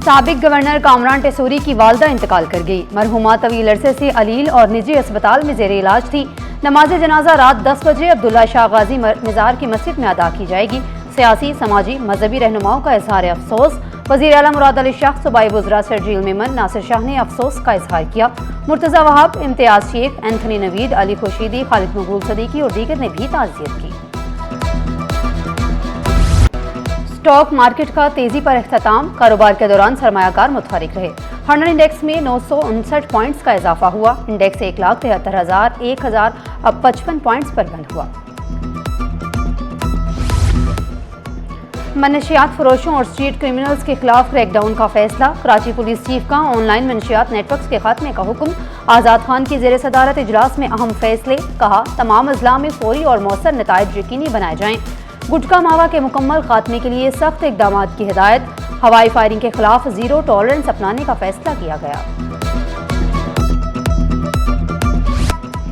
साबिक गवर्नर कामरान टेसूरी की वालदा इंतकाल कर गई। मरहुमा तवील अरसे से अलील और निजी अस्पताल में जेर इलाज थी। नमाज जनाजा रात 10 बजे अब्दुल्ला शाह गाजी मजार की मस्जिद में अदा की जाएगी। सियासी, समाजी, मजहबी रहनुमाओं का इजहार अफसोस। वज़ीर आला मुराद अली शाह, सूबाई वज़रा शर्जील मेमन, नासिर शाह ने अफसोस का इजहार किया। मुर्तज़ा वहाब, इम्तियाज शेख, एंथनी नवीद, अली खुर्शीदी, खालिद मकबूल सदीकी और दीगर ने भी ताज़ियत की। स्टॉक मार्केट का तेजी पर इख्तिताम। कारोबार के दौरान सरमायाकार मुतहरिक रहे। हंड्रेड इंडेक्स में 959 पॉइंट्स का इजाफा हुआ। इंडेक्स 1,73,1055 पॉइंट्स पर बंद हुआ। मनशियात फरोशों और स्ट्रीट क्रिमिनल्स के खिलाफ क्रैकडाउन का फैसला। कराची पुलिस चीफ का ऑनलाइन मनशियात नेटवर्क के खात्मे का हुक्म। आज़ाद खान की जेर सदारत इजलास में अहम फैसले। कहा, तमाम अजला में फौरी और मौसर नताइज यकीनी बनाए जाएं। गुटखा मावा के मुकम्मल खात्मे के लिए सख्त इकदाम की हिदायत। हवाई फायरिंग के खिलाफ जीरो टॉलरेंस अपनाने का फैसला किया गया।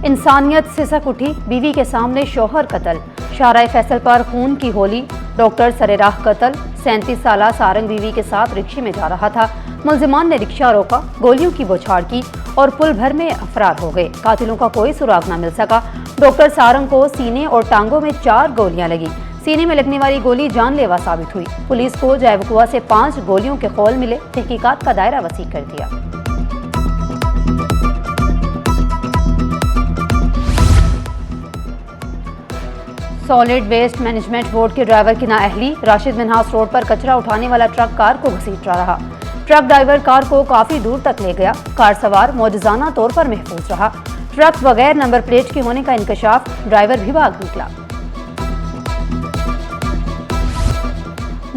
इंसानियत सिसक उठी, बीवी के सामने शौहर कत्ल। शाहराह फैसल पर खून की होली। डॉक्टर सरेराह कत्ल। 37 साला सारंग बीवी के साथ रिक्शे में जा रहा था। मुलजिमान ने रिक्शा रोका, गोलियों की बौछार की और पुल भर में फरार हो गए। कातिलों का कोई सुराग न मिल सका। डॉक्टर सारंग को सीने और टांगों में 4 गोलियां लगी। सीने में लगने वाली गोली जानलेवा साबित हुई। पुलिस को जैवकुआ से 5 गोलियों के खौल मिले। तहकीकात का दायरा वसी कर दिया। सॉलिड वेस्ट मैनेजमेंट बोर्ड के ड्राइवर की नाअहली। राशिद मिन्हास रोड पर कचरा उठाने वाला ट्रक कार को घसीट रहा। ट्रक ड्राइवर कार को काफी दूर तक ले गया। कार सवार मौजूदाना तौर पर महफूज रहा। ट्रक बगैर नंबर प्लेट के होने का इंकशाफ। ड्राइवर भी भाग निकला।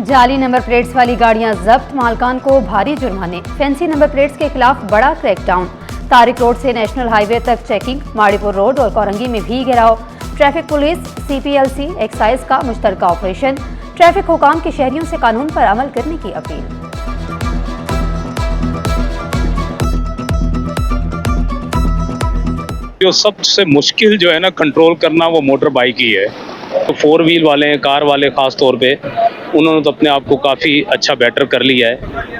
जाली नंबर प्लेट्स वाली गाड़ियां जब्त। मालकान को भारी जुर्माने। फैंसी नंबर प्लेट्स के खिलाफ बड़ा क्रैकडाउन। तारिक रोड से नेशनल हाईवे तक चेकिंग। माड़ीपुर रोड और कोरंगी में भी घेराव। ट्रैफिक पुलिस, CPLC, एक्साइज का मुश्तरका ऑपरेशन। ट्रैफिक हुकाम के शहरियों से कानून पर अमल करने की अपील। जो सबसे मुश्किल जो है ना कंट्रोल करना, वो मोटर बाइक ही है। तो 4 व्हील वाले, कार वाले ख़ास तौर पे, उन्होंने तो अपने आप को काफ़ी अच्छा बेटर कर लिया है।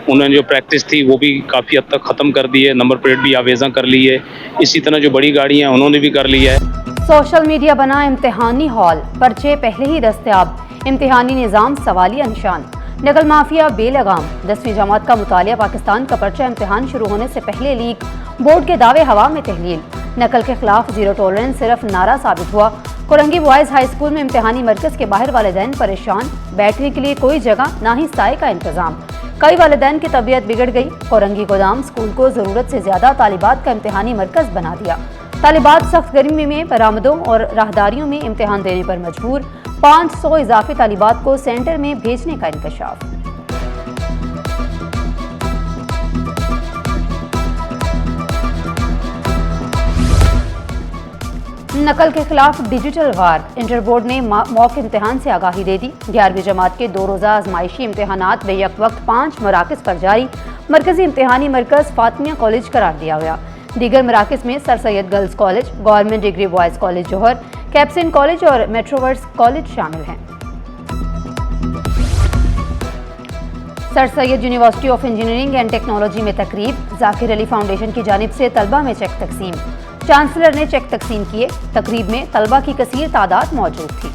उन्होंने जो प्रैक्टिस थी वो भी काफ़ी हद तक ख़त्म कर दी है। नंबर प्लेट भी आवेज़ा कर ली है। इसी तरह जो बड़ी गाड़ियाँ हैं उन्होंने भी कर लिया है। सोशल मीडिया बना इम्तिहानी हॉल। पर्चे पहले ही दस्तयाब। इम्तिहानी निज़ाम सवालिया निशान। नकल माफिया बेलगाम। 10वीं जमात का मुतालिया पाकिस्तान का पर्चा इम्तिहान शुरू होने से पहले लीक। बोर्ड के दावे हवा में तहलील। नकल के खिलाफ जीरो टॉलरेंस सिर्फ नारा साबित हुआ। कोरंगी बॉयज हाई स्कूल में इम्तिहानी मरकज के बाहर वालिदैन परेशान। बैठने के लिए कोई जगह, ना ही साए का इंतजाम। कई वालिदैन की तबीयत बिगड़ गई। कोरंगी गोदाम स्कूल को जरूरत से ज्यादा तालिबात का इम्तिहानी मरकज बना दिया। तालिबात सख्त गर्मी में बरामदों और राहदारियों में इम्तिहान देने पर मजबूर। 500 इजाफी तालिबात को सेंटर में भेजने का इंकशाफ। नकल के खिलाफ डिजिटल वार। इंटर बोर्ड ने मॉक इम्तिहान से आगाही दे दी। 11वीं जमात के 2 रोज़ा आजमाइशी इम्तिहानात बेयक वक्त 5 मराकज़ पर जारी। मरकजी इम्तिहानी मरकज़ फातिमिया कॉलेज करार दिया गया। दीगर मराकज़ में Sir Syed girls college, government degree boys college Jauhar, कैप्सिन कॉलेज और मेट्रोवर्स कॉलेज शामिल हैं। Sir Syed university of engineering and technology में तकरीब। जाकिर अली फाउंडेशन की जानिब से तलबा में चेक तकसीम। चांसलर ने चेक तकसीम किए। तकरीब में तलबा की कसीर तादाद मौजूद थी।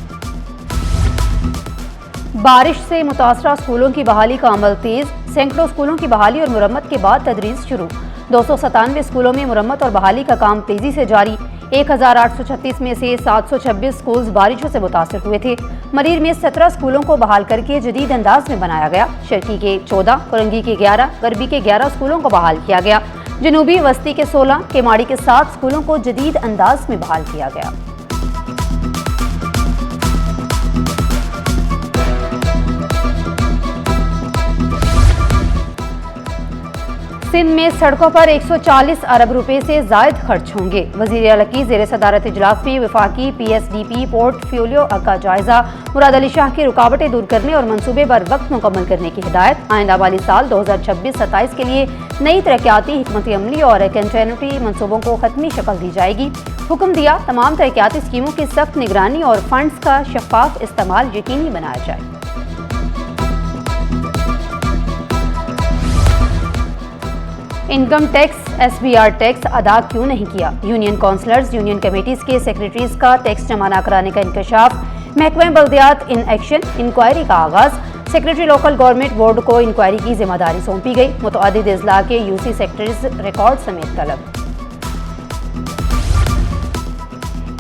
बारिश से मुतासरा स्कूलों की बहाली का अमल तेज। सैकड़ों स्कूलों की बहाली और मुरम्मत के बाद तदरीस शुरू। 297 स्कूलों में मुरम्मत और बहाली का काम तेजी से जारी। 1836 में से 726 स्कूल्स बारिशों से मुतासर हुए थे। मरीर में 17 स्कूलों को बहाल करके जदीद अंदाज में बनाया गया। शर्की के 14, कोरंगी के 11, गरबी के 11 स्कूलों को बहाल किया गया। जनूबी वस्ती के 16, केमाड़ी के 7 स्कूलों को जदीद अंदाज में बहाल किया गया। सिंध में सड़कों पर 140 अरब रुपए से जायद खर्च होंगे। वज़ीर आला की ज़ेर सदारत इजलास में वफाकी PSDP पोर्टफोलियो का जायजा। मुराद अली शाह की रुकावटें दूर करने और मनसूबे पर वक्त मुकम्मल करने की हिदायत। आइंदा वाली साल 2026-27 के लिए नई तरक्याती हिकमत अमली और कंटिन्यूटी मनसूबों को खत्मी शक्ल दी जाएगी। हुक्म दिया, तमाम तरक्याती स्कीमों की सख्त निगरानी और फंड्स का शफाफ इस्तेमाल यकीनी बनाया जाए। इनकम टैक्स SBR टैक्स अदा क्यों नहीं किया? यूनियन काउंसलर्स, यूनियन कमेटीज के सेक्रेटरीज का टैक्स जमा न कराने का इंकशाफ, महकमा बल्दियात इन एक्शन, इंक्वायरी का आगाज। सेक्रेटरी लोकल गवर्नमेंट बोर्ड को इंक्वायरी की जिम्मेदारी सौंपी गई। मुतअद्दिद अजला के UC सेक्रेटरीज रिकॉर्ड समेत तलब।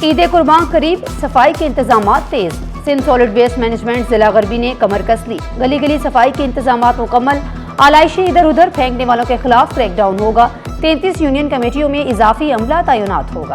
ईद कुर्बान करीब, सफाई के इंतजाम तेज। सिंध सॉलिड वेस्ट मैनेजमेंट जिला गरबी ने कमर कस ली। गली गली सफाई के इंतजाम मुकम्मल। आलाइशें इधर उधर फेंकने वालों के खिलाफ क्रैकडाउन होगा। 33 यूनियन कमेटियों में इजाफी अमला तैनात होगा।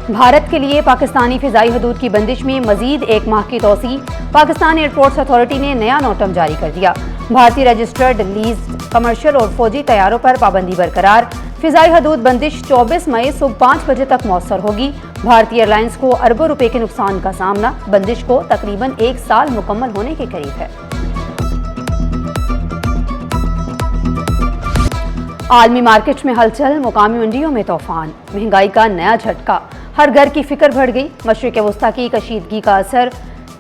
भारत के लिए पाकिस्तानी फिजाई हदूद की बंदिश में मजीद 1 माह की तोसी। पाकिस्तान एयरपोर्ट्स अथॉरिटी ने नया नोटम जारी कर दिया। भारतीय रजिस्टर्ड लीज, कमर्शियल और फौजी तैयारों पर पाबंदी बरकरार। फिजाई हदूद बंदिश 24 मई सुबह 5 बजे तक मौसर होगी। भारतीय एयरलाइंस को अरबों रुपए के नुकसान का सामना। बंदिश को तकरीबन 1 साल मुकम्मल होने के करीब है। आलमी मार्केट में हलचल, मुकामी मंडियों में तूफान। महंगाई का नया झटका, हर घर की फिक्र बढ़ गई। मशरिक़ वस्ता की कशीदगी का असर,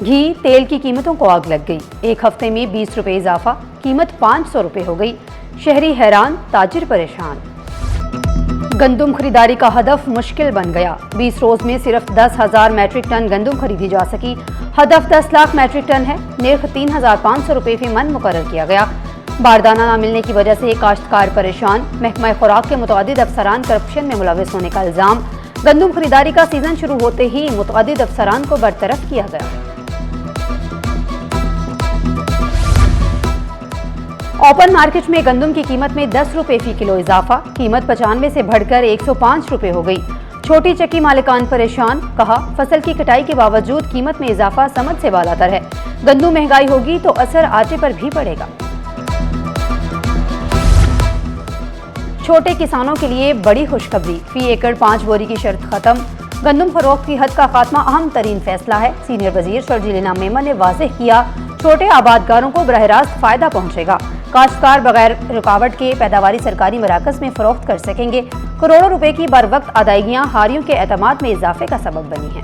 घी तेल की कीमतों को आग लग गई। एक हफ्ते में 20 रुपए इजाफा, कीमत 500 रुपए हो गई। शहरी हैरान, ताजिर परेशान। गंदुम खरीदारी का हदफ मुश्किल बन गया। 20 रोज में सिर्फ 10,000 मैट्रिक टन गंदुम खरीदी जा सकी। हदफ 10 लाख मैट्रिक टन है। निर्ख 3,500 रुपए फी मन मुकर्रर किया गया। बारदाना न मिलने की वजह से काश्तकार परेशान। महकमा खुराक के मुतअद्दिद अफसरान करप्शन में मुलविस होने का इल्जाम। गंदुम खरीदारी का सीजन शुरू होते ही मुतअद्दिद अफसरान को बरतरफ किया गया। ओपन मार्केट में गंदुम की कीमत में 10 रुपए फी किलो इजाफा। कीमत 95 से बढ़कर 105 रुपए हो गई। छोटी चक्की मालिकान परेशान। कहा, फसल की कटाई के बावजूद कीमत में इजाफा समझ से बालातर है। गंदुम महंगाई होगी तो असर आटे पर भी पड़ेगा। छोटे किसानों के लिए बड़ी खुशखबरी, फी एकड़ 5 बोरी की शर्त खत्म। गंदुम फरोख्त की हद का खात्मा अहम तरीन फैसला है। सीनियर वजीर शर्जील इनाम मेमन ने वाज़ेह किया, छोटे आबादकारों को बरह रास्त फायदा पहुंचेगा। काश्तकार बगैर रुकावट के पैदावारी सरकारी मराकज में फरोख्त कर सकेंगे। करोड़ों रुपए की बर वक्त अदायगियां हारियों के एतमाद में इजाफे का सबब बनी हैं।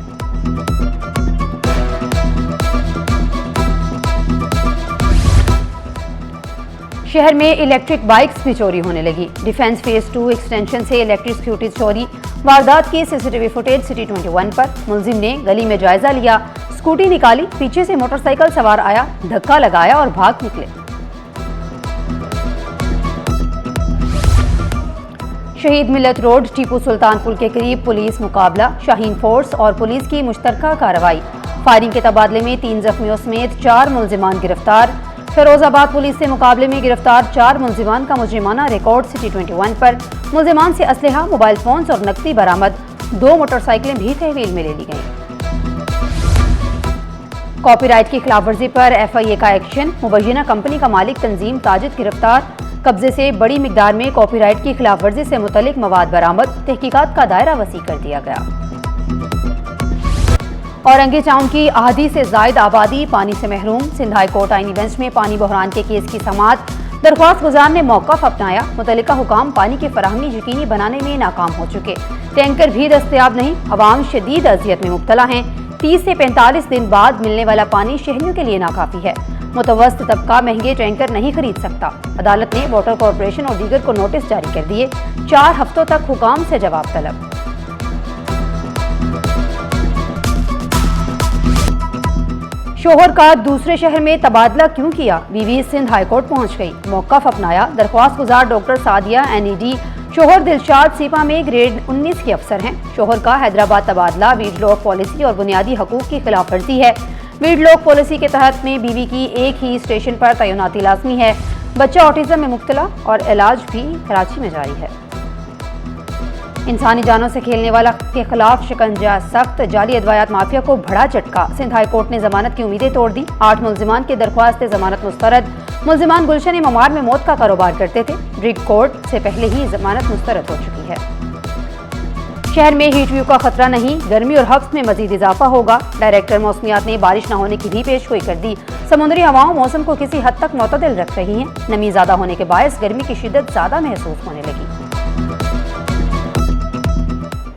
शहर में इलेक्ट्रिक बाइक्स भी चोरी होने लगी। डिफेंस फेज 2 एक्सटेंशन से इलेक्ट्रिक स्कूटी चोरी। वारदात की CCTV फुटेज सिटी 21 पर। मुलजिम ने गली में जायजा लिया, स्कूटी निकाली, पीछे से मोटरसाइकिल सवार आया, धक्का लगाया और भाग निकले। शहीद मिल्लत रोड टीपू सुल्तान पुल के करीब पुलिस मुकाबला। शाहीन फोर्स और पुलिस की मुश्तरका कार्रवाई। फायरिंग के तबादले में 3 जख्मियों समेत 4 मुलजिमान गिरफ्तार। फिरोजाबाद पुलिस से मुकाबले में गिरफ्तार 4 मुलजिमान का मुजरिमाना रिकॉर्ड सिटी 21 पर। मुलजिमान से असलहा, मोबाइल फोन्स और नकदी बरामद। 2 मोटरसाइकिलें भी तहवील में ले ली गईं। कॉपीराइट की खिलाफवर्जी पर FIA का एक्शन। मुबैना कंपनी का मालिक तंजीम ताजिद गिरफ्तार। कब्जे से बड़ी मिकदार में कॉपीराइट की खिलाफवर्जी से मुतल्लिक मवाद बरामद। तहकीकात का दायरा वसी कर दिया गया। औरंगी टाउन की आधी से जायद आबादी पानी से महरूम। सिंध हाई कोर्ट आईनी बेंच में पानी बहरान के केस की समाअत। दरख्वास्त गुजार ने मौक़िफ़ अपनाया। मुतल्लिका हुकाम पानी की फराहमी यकीनी बनाने में नाकाम हो चुके। टैंकर भी दस्तयाब नहीं। अवाम शदीद अजियत में मुब्तला हैं। 30 से 45 दिन बाद मिलने वाला पानी शहरियों के लिए नाकाफी है। मुतवस्सित तबका महंगे टैंकर नहीं खरीद सकता। अदालत ने वाटर कॉरपोरेशन और दीगर को नोटिस जारी कर दिए। 4 हफ्तों तक हुकाम से जवाब तलब। शोहर का दूसरे शहर में तबादला क्यों किया? बीवी सिंध हाई कोर्ट पहुंच गई। मौक़िफ़ अपनाया। दरख्वास्त गुजार डॉक्टर सादिया NED। शोहर दिलशाद सीपा में ग्रेड 19 के अफसर हैं। शोहर का हैदराबाद तबादला वीडलॉक पॉलिसी और बुनियादी हकूक़ की खिलाफ वर्जी है। वीडलॉक पॉलिसी के तहत में बीवी की एक ही स्टेशन पर तैनाती लाजमी है। बच्चा ऑटिज्म में मुब्तला और इलाज भी कराची में जारी है। इंसानी जानों से खेलने वाला के खिलाफ शिकंजा सख्त। जाली अदवायात माफिया को बड़ा झटका। सिंध हाई कोर्ट ने जमानत की उम्मीदें तोड़ दी। 8 मुलजिमान की दरख्वास्त जमानत मुस्तरद। मुलजिमान गुलशन ममार में मौत का कारोबार करते थे। ब्रिक कोर्ट से पहले ही जमानत मुस्तरद हो चुकी है। शहर में हीट व्यू का खतरा नहीं। गर्मी और हफ्स में मजीद इजाफा होगा। डायरेक्टर मौसमियात ने बारिश न होने की भी पेशगोई कर दी। समुद्री हवाओं मौसम को किसी हद तक मुतदिल रख रही हैं। नमी ज्यादा होने के बायस गर्मी की शिद्दत ज्यादा महसूस होने लगी।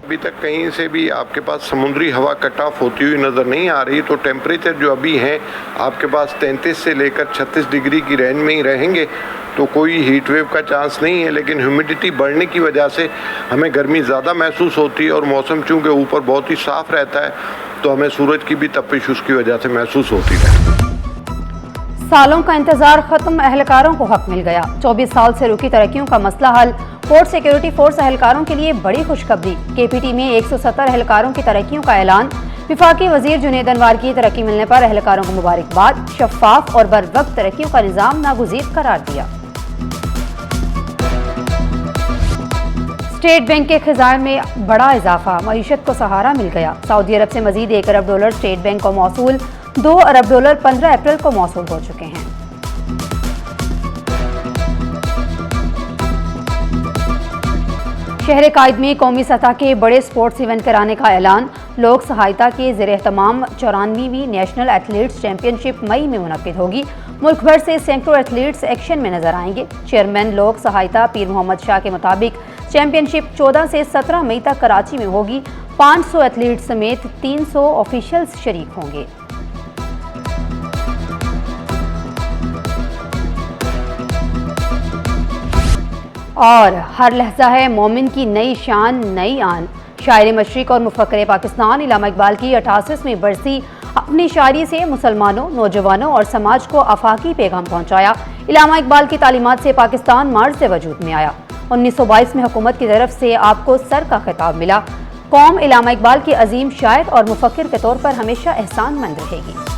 अभी तक कहीं से भी आपके पास समुद्री हवा कट ऑफ होती हुई नज़र नहीं आ रही, तो टेम्परेचर जो अभी हैं आपके पास 33 से लेकर 36 डिग्री की रेंज में ही रहेंगे, तो कोई हीट वेव का चांस नहीं है। लेकिन ह्यूमिडिटी बढ़ने की वजह से हमें गर्मी ज़्यादा महसूस होती है और मौसम चूँकि ऊपर बहुत ही साफ़ रहता है तो हमें सूरज की भी तपिश उसकी वजह से महसूस होती है। सालों का इंतजार खत्म, एहलकारों को हक मिल गया। 24 साल से रुकी तरक्कियों का मसला हल। पोर्ट सिक्योरिटी फोर्स एहलकारों के लिए बड़ी खुशखबरी। केपीटी में 170 एहलकारों की तरक्कियों का ऐलान। विफाकी वजीर जुनेद अनवर की तरक्की मिलने पर एहलकारों को मुबारकबाद। शफाफ और बर वक्त तरक्कियों का निज़ाम नागुज़ीर करार दिया। स्टेट बैंक के खजाने में बड़ा इजाफा, मईशत को सहारा मिल गया। सऊदी अरब से मजीद $1 अरब स्टेट बैंक को मौसूल। $2 अरब 15 अप्रैल को मौसूल हो चुके हैं। शहर कायद में कौमी सतह के बड़े स्पोर्ट्स इवेंट कराने का ऐलान। लोक सहायता के ज़ेर एहतमाम 94वीं नेशनल एथलीट्स चैंपियनशिप मई में मुनक्किद होगी। मुल्क भर से सैकड़ों एथलीट्स एक्शन में नजर आएंगे। चेयरमैन लोक सहायता पीर मोहम्मद शाह के मुताबिक चैंपियनशिप 14 से 17 मई तक कराची में होगी। 500 एथलीट्स समेत 300 ऑफिशियल्स शरीक होंगे। और हर लहजा है मोमिन की नई शान नई आन। शायर मशरिक और मुफक्किर पाकिस्तान इल्लामा इकबाल की 88वीं बरसी अपनी शायरी से मुसलमानों, नौजवानों और समाज को आफाकी पैगाम पहुंचाया। इल्लामा इकबाल की तालीमात से पाकिस्तान मार्च से वजूद में आया। 1922 में हुकूमत की तरफ से आपको सर का खिताब मिला। कौम इल्लामा इकबाल की अजीम शायर और मुफक्किर के तौर पर हमेशा एहसानमंद रहेगी।